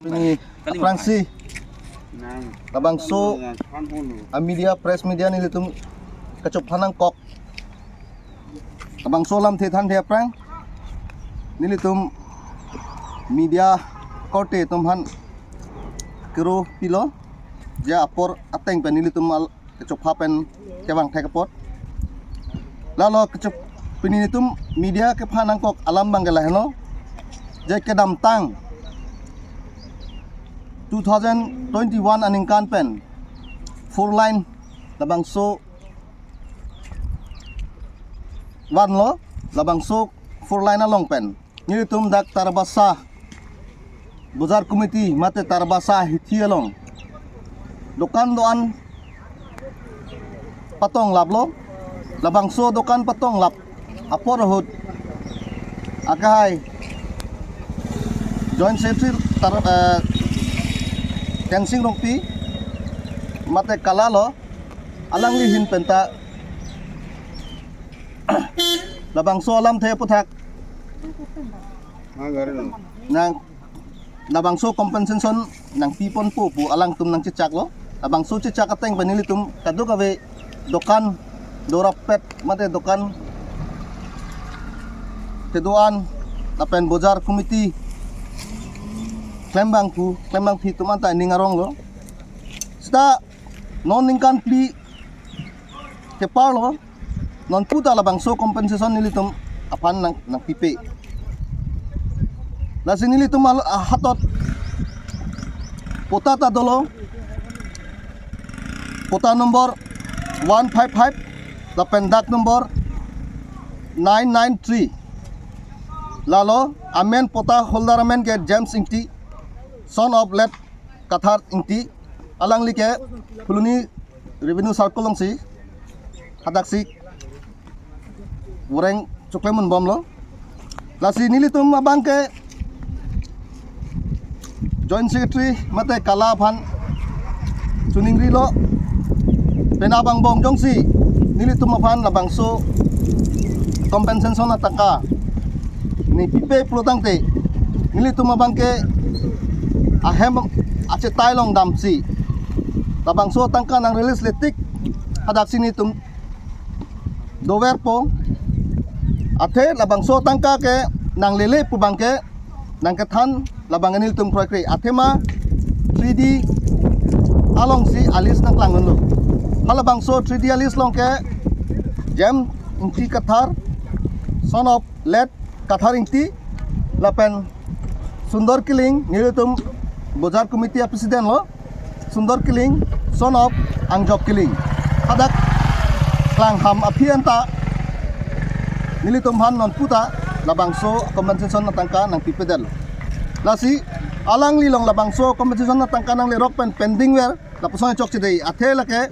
Ini Fransi labang so media press media ni litum kacop hanang kok labang so lam the than the prang ni litum media kote tum han kero pilo ja apor ateng pen ni litum al kacop hapen kewang thai kapot lalo kacop pini litum media ke hanang kok alam bangala heno ja kedam tang 2021 aning kan pen 4 line labang so wan lo labang so 4 line along pen ni tum dak tarbasa bazar committee mate tarbasa hithi along dokan doan patong lab lo labang so dokan patong lab apor hut akai joint secretary Tensing rongpi mate kalalo alang lihin penta labang so alam the puthak nang labang so compensation nang pipon pu alang tum nang cicak lo labang so cicak ateng panili tum kadu kawe dokan dorapet mate dokan keduan tapen bozar committee Klembang pi tuman ta ningarong lo sta non ningkan pli ke par lo non puta labang so compensation nilitum apan nang pipe la sinilitum hatot pota ta dolo pota nomor 155 la pendak nomor 993 lalo amen pota holder amen ke James Ingti son of let kathar ingti alang like fuluni revenue circle long si hadak si ureng cuklemun bom lo lasi nilitum abang ke joint secretary mate kala phan suningri lo penabang bong jongsi nilitum aphan labang so compensation ataka ni pipe plotang te nilitum abang ke ahem ache tailong damsi labang so tangka nang release letik hadak sini tum dover po athe labang so tangka ke nang lele pu bangke nang kethan labang anil tum proyek athema 3D along si alis nang klangon lo halabang so 3D alis long ke jam inti kathar son of let kathar inti lapen sundor kiling nilitum Bozar Committee President lo Sundor Kiling son of Angjok Kiling hadak klang ham apianta nilitum han non puta labangso compensation na tangka nang pipedel lasi alang lilong labangso compensation na tangka nang lerok pen pending wer lapusong chok chidei athela ke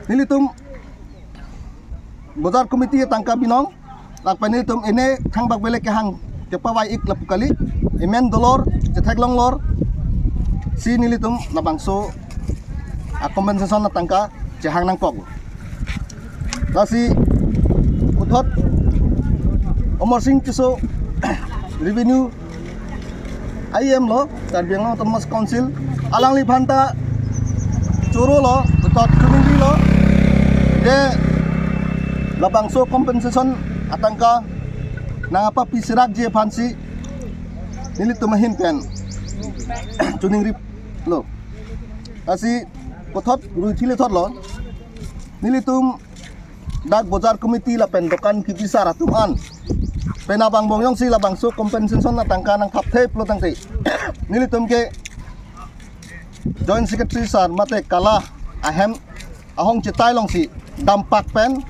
nilitum Bozar Committee tangka binong lak penilitum ene thangbak bele ke hang ke pawai ik lapukali emen dolor cethaglong lor si nilitum labangso compensation na tangka jehang nang kok lasi uthot omor sing tiso revenue IM lo tarbiang Thomas Council alang li phanta choro lo uthot kuningi lo de labangso compensation atangka nangapa pisirak je phansi nilitum hin pen tuning rip lo asi pothot ruithile thot lo nilitum dak bozar committee la pen dokan kibisar atum an penabang bongyong si labang so compensation na tangka nang thapthei plo tangte nilitum ke joint secretary sar mate kala ahem ahong chitai long si dampak pen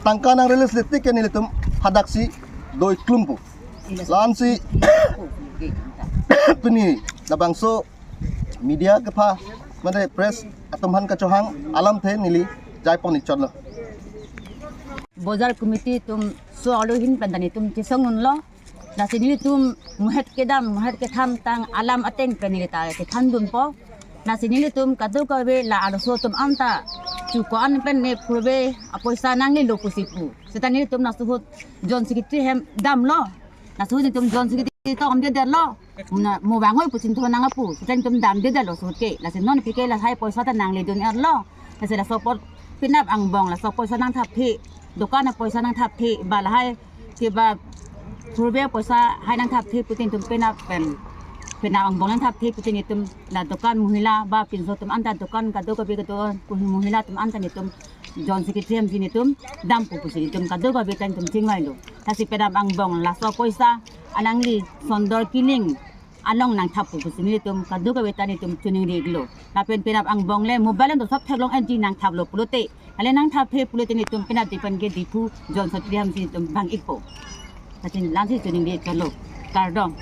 tangka nang release letik ke nilitum hadak si doi klumpu lan si pini labang so media kepa made press atumhan kacohang alam the nili jaipon ichon lo Bozar committee tum so aluhin pandani tum chisangun lo na sinili tum muhet ke tham tang alam ateng penili ta ke thandun po na sinili tum kadu kawe la aluso tum amta chu ko an pen ne purbe apoisa nang ni lokusipu setani tum na suhut John Secretary hem dam lo na suhut tum John Secretary Ito am dia lo mo bangoy pusin to nang apu sen tum dam dia lo soke la sen non pike la hai poisa ta nang le dun lo la sen la support pinap ang bong la support sa nang thap thi dokan na poisa nang thap thi ba la hai ki ba purbe poisa hai nang thap thi putin tum pinap pinap ang bong nang thap thi putin itum la dokan muhila ba pinso tum anta dokan ka do ka bi ka do muhila tum anta ni tum John Secretary sini tum dam pu pusin tum ka do ka bi tan tum tingmai lo kasi pinap ang bong la so poisa alang li sondor kiling along nang thapu kusini tum kadu ka betani tum tuning reglo tapen pinap ang bongle mobile to sab thaglong anti nang thablo pulote ale nang thaphe pulote ni tum pinap dipan ge dipu jon satriam si tum bang ipo tatin lansi tuning re kalo kardong